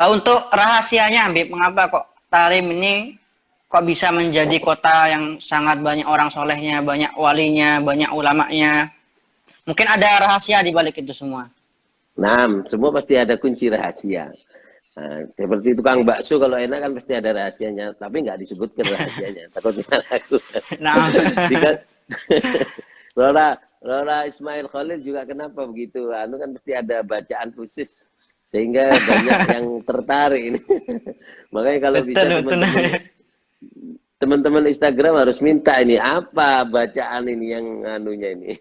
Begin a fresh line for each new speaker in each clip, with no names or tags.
Untuk rahasianya, Habib, mengapa kok Tarim ini kok bisa menjadi kota yang sangat banyak orang solehnya, banyak walinya, banyak ulamanya? Mungkin ada rahasia di balik itu semua.
Nah, semua pasti ada kunci rahasia. Nah, seperti tukang bakso kalau enak kan pasti ada rahasianya, tapi nggak disebutkan rahasianya. Takutnya aku.
Nah,
Jika Rora Rora Ismail Khalil juga kenapa begitu? Anu kan pasti ada bacaan khusus sehingga banyak yang tertarik ini. Makanya kalau bisa
betul, betul.
teman-teman Instagram harus minta ini apa bacaan ini yang anunya ini.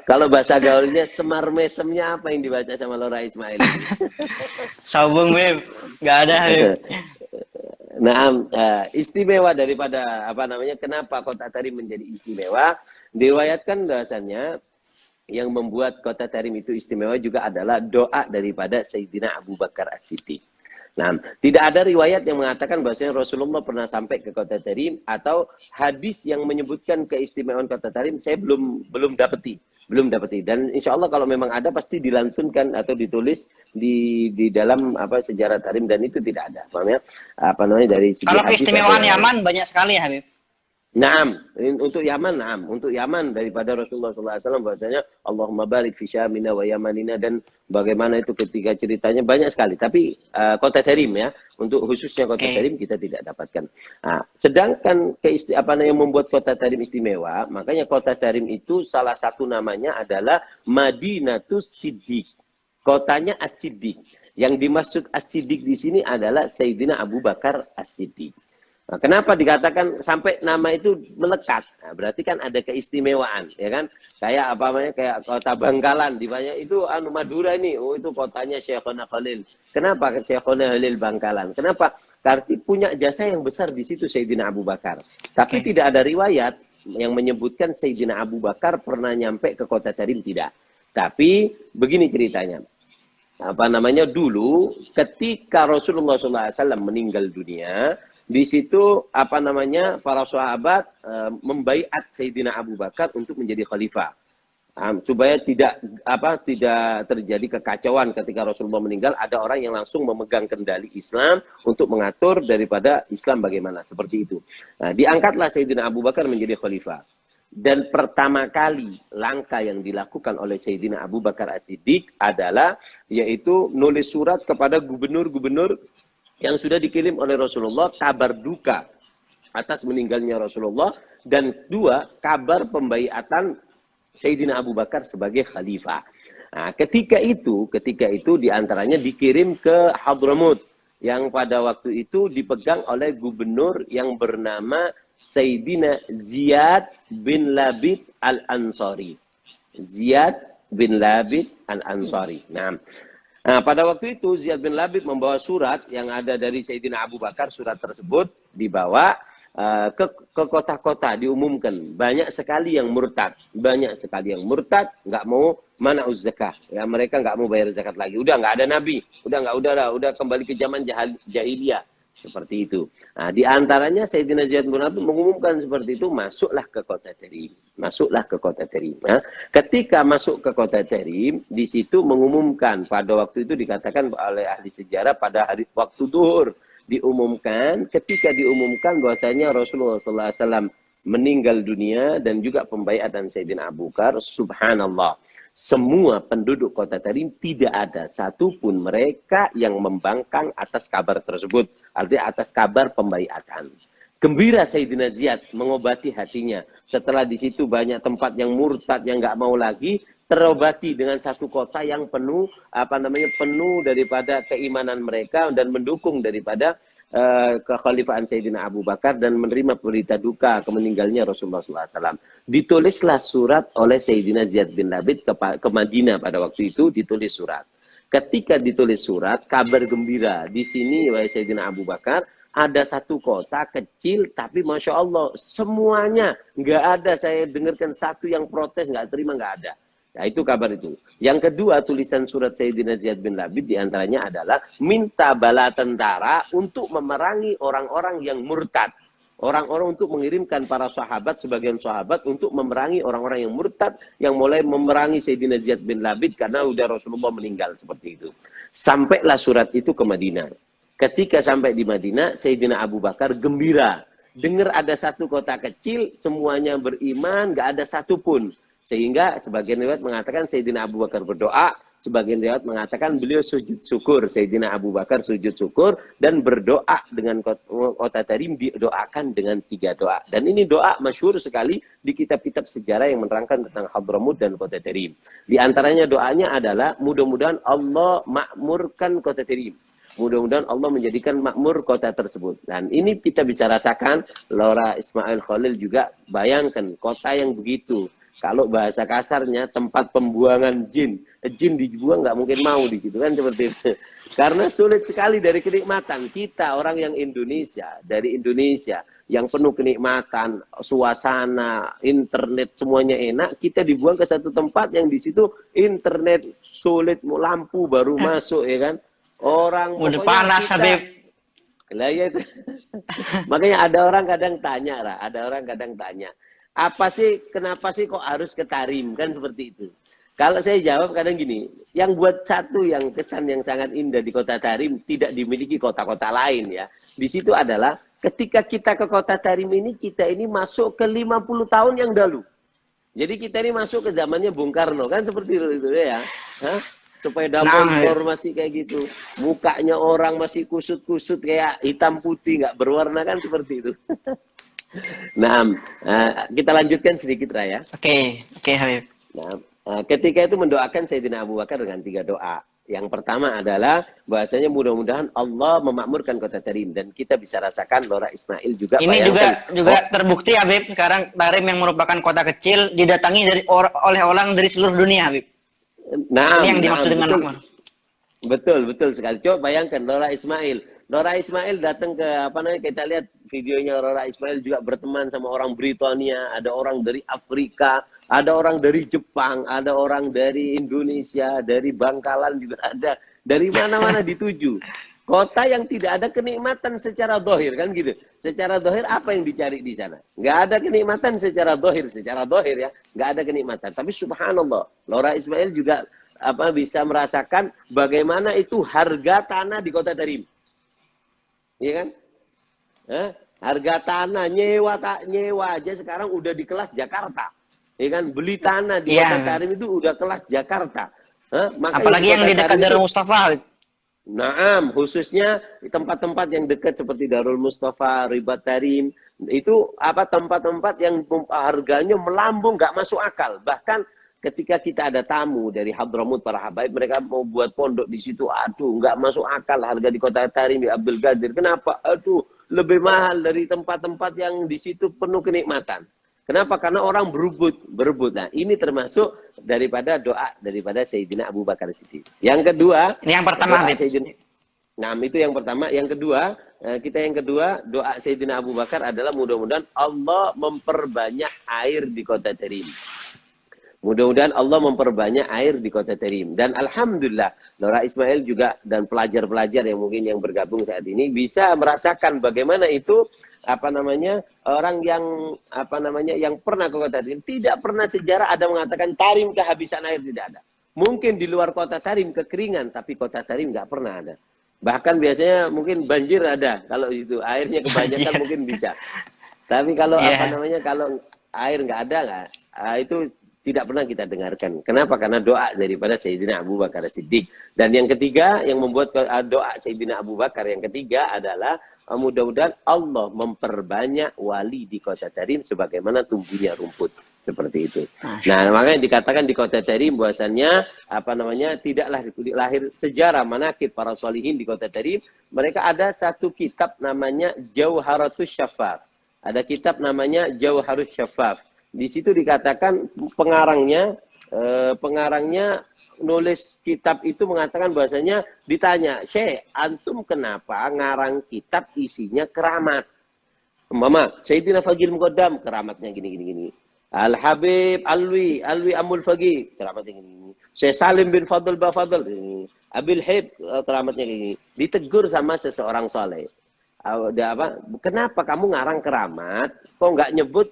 Kalau bahasa gaulnya semar mesemnya apa yang dibaca sama Rora Ismail ini?
Sobung, Habib. Nggak ada, Habib.
Nah, istimewa daripada apa namanya? Kenapa kota Tarim menjadi istimewa? Diriwayatkan bahasanya yang membuat kota Tarim itu istimewa juga adalah doa daripada Sayyidina Abu Bakar As-Siddiq. Nah, tidak ada riwayat yang mengatakan bahwasanya Rasulullah pernah sampai ke kota Tarim atau hadis yang menyebutkan keistimewaan kota Tarim saya belum dapati. Dan insya Allah kalau memang ada pasti dilantunkan atau ditulis di dalam apa sejarah Tarim dan itu tidak ada. Maksudnya apa namanya dari segi
Kalau
hadis
keistimewaan
atau
Yaman banyak sekali, Habib.
Untuk Yaman daripada Rasulullah SAW bahwasanya Allahumma barik fi syamina wa yamanina dan bagaimana itu ketika ceritanya banyak sekali. Tapi kota Tarim ya, untuk khususnya kota Tarim kita tidak dapatkan. Nah, sedangkan apa yang membuat kota Tarim istimewa, makanya kota Tarim itu salah satu namanya adalah Madinatus Siddiq. Kotanya As-Siddiq. Yang dimaksud As-Siddiq di sini adalah Sayyidina Abu Bakar As-Siddiq. Nah, kenapa dikatakan sampai nama itu melekat? Nah, berarti kan ada keistimewaan, ya kan? Kayak apa namanya? Kayak kota Bangkalan, di banyak itu Madura ini, oh itu kotanya Syekhona Khalil. Kenapa Syekhona Khalil Bangkalan? Kenapa? Karena punya jasa yang besar di situ Sayyidina Abu Bakar. Tapi tidak ada riwayat yang menyebutkan Sayyidina Abu Bakar pernah nyampe ke kota Tarim, tidak. Tapi begini ceritanya. Apa namanya? Dulu ketika Rasulullah SAW meninggal dunia, di situ apa namanya para sahabat membaiat Sayyidina Abu Bakar untuk menjadi khalifah supaya tidak terjadi kekacauan ketika Rasulullah meninggal. Ada orang yang langsung memegang kendali Islam untuk mengatur daripada Islam bagaimana seperti itu. Nah, diangkatlah Sayyidina Abu Bakar menjadi khalifah. Dan pertama kali langkah yang dilakukan oleh Sayyidina Abu Bakar As-Siddiq adalah yaitu nulis surat kepada gubernur-gubernur yang sudah dikirim oleh Rasulullah kabar duka atas meninggalnya Rasulullah dan dua kabar pembaiatan Sayyidina Abu Bakar sebagai khalifah. Nah, ketika itu diantaranya dikirim ke Hadramut yang pada waktu itu dipegang oleh gubernur yang bernama Sayyidina Ziyad bin Labid Al-Ansari. Ziyad bin Labid Al-Ansari. Nah, pada waktu itu Ziyad bin Labid membawa surat yang ada dari Sayyidina Abu Bakar. Surat tersebut dibawa ke kota-kota, diumumkan. Banyak sekali yang murtad. Nggak mau mana'uz zakah. Ya, mereka nggak mau bayar zakat lagi. Udah nggak ada nabi. Udah kembali ke zaman jahiliyah. Seperti itu. Nah, di antaranya Sayyidina Ziyad bin Labid mengumumkan seperti itu, masuklah ke kota Tarim. Nah, ketika masuk ke kota Tarim, di situ mengumumkan pada waktu itu dikatakan oleh ahli sejarah pada waktu duhur ketika diumumkan bahwasanya Rasulullah SAW meninggal dunia dan juga pembaiatan Sayyidina Abu Bakar, subhanallah. Semua penduduk kota Tarim tidak ada satupun mereka yang membangkang atas kabar tersebut. Artinya atas kabar pembaiatan. Gembira Sayyidina Ziyad mengobati hatinya. Setelah di situ banyak tempat yang murtad yang nggak mau lagi terobati dengan satu kota yang penuh penuh daripada keimanan mereka dan mendukung daripada kekhalifahan Sayyidina Abu Bakar dan menerima berita duka kemeninggalnya Rasulullah SAW. Ditulislah surat oleh Sayyidina Ziyad bin Labid ke Madinah pada waktu itu, ditulis surat. Ketika ditulis surat, kabar gembira di sini oleh Sayyidina Abu Bakar, ada satu kota kecil tapi Masya Allah semuanya nggak ada saya dengarkan satu yang protes nggak terima, nggak ada. Nah, itu kabar itu. Yang kedua, tulisan surat Sayyidina Ziyad bin Labid diantaranya adalah minta bala tentara untuk memerangi orang-orang yang murtad. Orang-orang untuk mengirimkan para sahabat, sebagian sahabat untuk memerangi orang-orang yang murtad yang mulai memerangi Sayyidina Ziyad bin Labid karena udah Rasulullah meninggal seperti itu. Sampailah surat itu ke Madinah. Ketika sampai di Madinah, Sayyidina Abu Bakar gembira. Dengar ada satu kota kecil, semuanya beriman, gak ada satupun. Sehingga sebagian riwayat mengatakan Sayyidina Abu Bakar berdoa, sebagian riwayat mengatakan beliau sujud syukur. Sayyidina Abu Bakar sujud syukur dan berdoa dengan kota Tarim, didoakan dengan 3 doa. Dan ini doa masyhur sekali di kitab-kitab sejarah yang menerangkan tentang Hadramut dan kota Tarim. Di antaranya doanya adalah mudah-mudahan Allah makmurkan kota Tarim. Mudah-mudahan Allah menjadikan makmur kota tersebut. Dan ini kita bisa rasakan, Laura Ismail Khalil juga bayangkan kota yang begitu. Kalau bahasa kasarnya tempat pembuangan jin. Jin dibuang nggak mungkin mau di situ kan seperti itu. Karena sulit sekali dari kenikmatan. Kita orang yang Indonesia, dari Indonesia yang penuh kenikmatan, suasana, internet semuanya enak, kita dibuang ke satu tempat yang di situ internet sulit, lampu baru masuk ya kan. Orang
udah panas Habib.
Lah ya itu. Makanya ada orang kadang tanya lah, apa sih, kenapa sih kok harus ke Tarim kan seperti itu. Kalau saya jawab kadang gini, yang buat satu yang kesan yang sangat indah di kota Tarim tidak dimiliki kota-kota lain ya. Di situ adalah ketika kita ke kota Tarim ini, kita ini masuk ke 50 tahun yang dahulu. Jadi kita ini masuk ke zamannya Bung Karno kan seperti itu ya. Hah? Sepeda motor masih kayak gitu, mukanya orang masih kusut-kusut kayak hitam putih nggak berwarna kan seperti itu. Nah, kita lanjutkan sedikit Raya.
Oke, Habib.
Nah, ketika itu mendoakan Sayyidina Abu Bakar dengan 3 doa. Yang pertama adalah bahasanya mudah-mudahan Allah memakmurkan kota Tarim, dan kita bisa rasakan Laura Ismail juga.
Ini juga terbukti Habib, sekarang Tarim yang merupakan kota kecil didatangi oleh orang dari seluruh dunia Habib.
Nah,
ini yang dimaksud dengan makmur.
Betul sekali. Coba bayangkan Laura Ismail datang ke kita lihat videonya. Laura Ismail juga berteman sama orang Britania, ada orang dari Afrika, ada orang dari Jepang, ada orang dari Indonesia, dari Bangkalan juga ada. Dari mana-mana dituju. Kota yang tidak ada kenikmatan secara dohir kan gitu. Secara dohir apa yang dicari di sana? Nggak ada kenikmatan secara dohir ya. Nggak ada kenikmatan. Tapi subhanallah, Laura Ismail juga bisa merasakan bagaimana itu harga tanah di kota Tarim. Iya kan? Harga tanah nyewa aja sekarang udah di kelas Jakarta. Iya kan? Beli tanah di kota Tarim itu udah kelas Jakarta.
Apalagi yang di dekat Darul Mustafa.
Naam, khususnya di tempat-tempat yang dekat seperti Darul Mustafa, Ribat Tarim, itu tempat-tempat yang harganya melambung, nggak masuk akal. Bahkan ketika kita ada tamu dari Hadramut, para habaib, mereka mau buat pondok di situ, aduh, nggak masuk akal harga di kota Tarim di Abdul Qadir. Kenapa? Aduh, lebih mahal dari tempat-tempat yang di situ penuh kenikmatan. Kenapa? Karena orang berebut. Nah, ini termasuk daripada doa daripada Sayyidina Abu Bakar Siddiq. Yang kedua,
ini yang pertama.
Nah, itu yang pertama. Yang kedua, doa Sayyidina Abu Bakar adalah mudah-mudahan Allah memperbanyak air di kota Tarim. Mudah-mudahan Allah memperbanyak air di kota Tarim. Dan alhamdulillah, Laura Ismail juga dan pelajar-pelajar yang mungkin yang bergabung saat ini bisa merasakan bagaimana itu orang yang pernah ke kota Tarim, tidak pernah sejarah ada mengatakan Tarim kehabisan air, tidak ada. Mungkin di luar kota Tarim kekeringan, tapi kota Tarim nggak pernah ada. Bahkan biasanya mungkin banjir ada, kalau itu airnya kebanyakan mungkin bisa. Tapi kalau kalau air nggak ada, itu tidak pernah kita dengarkan. Kenapa? Karena doa daripada Sayyidina Abu Bakar Siddiq. Dan yang ketiga, yang membuat doa Sayyidina Abu Bakar yang ketiga adalah mudah-mudahan Allah memperbanyak wali di kota Tarim sebagaimana tumbuhnya rumput. Seperti itu. Nah, makanya dikatakan di kota Tarim bahwasannya tidaklah lahir sejarah manaqib para sholihin di kota Tarim. Mereka ada satu kitab namanya Jauharatus Syafaf. Ada kitab namanya Jauharus Syafaf. Di situ dikatakan pengarangnya nulis kitab itu mengatakan bahasanya ditanya, "Syekh, antum kenapa ngarang kitab isinya keramat?" Mama, Sayyidina Fagil Muqaddam keramatnya gini. Al-Habib Alwi Amul Fagih keramatnya gini. Syekh Salim bin Fadl Bafadl ini. Abil Hib keramatnya gini. Ditegur sama seseorang soleh. Kenapa kamu ngarang keramat? Kok nggak nyebut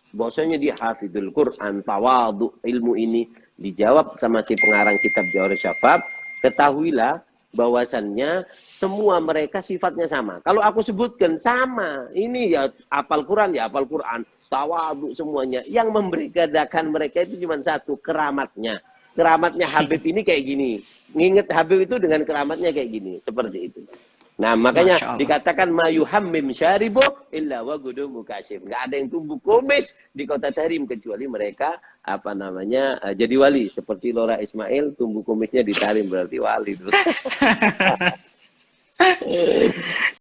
bahwasanya dia hafidul Quran, tawadhu ilmu ini? Dijawab sama si pengarang kitab Jauharus Syafaf, ketahuilah bahwasannya semua mereka sifatnya sama. Kalau aku sebutkan sama, ini ya hafal Quran, tawadhu semuanya. Yang membedakan mereka itu cuma satu, keramatnya. Keramatnya Habib ini kayak gini. Nginget Habib itu dengan keramatnya kayak gini, seperti itu. Nah, makanya
Masya Allah.
dikatakan mayuhammim syaribo illa wa gudumu kasyif. Enggak ada yang tumbuh kumis di kota Tarim kecuali mereka jadi wali. Seperti Lora Ismail tumbuh kumisnya di Tarim berarti wali.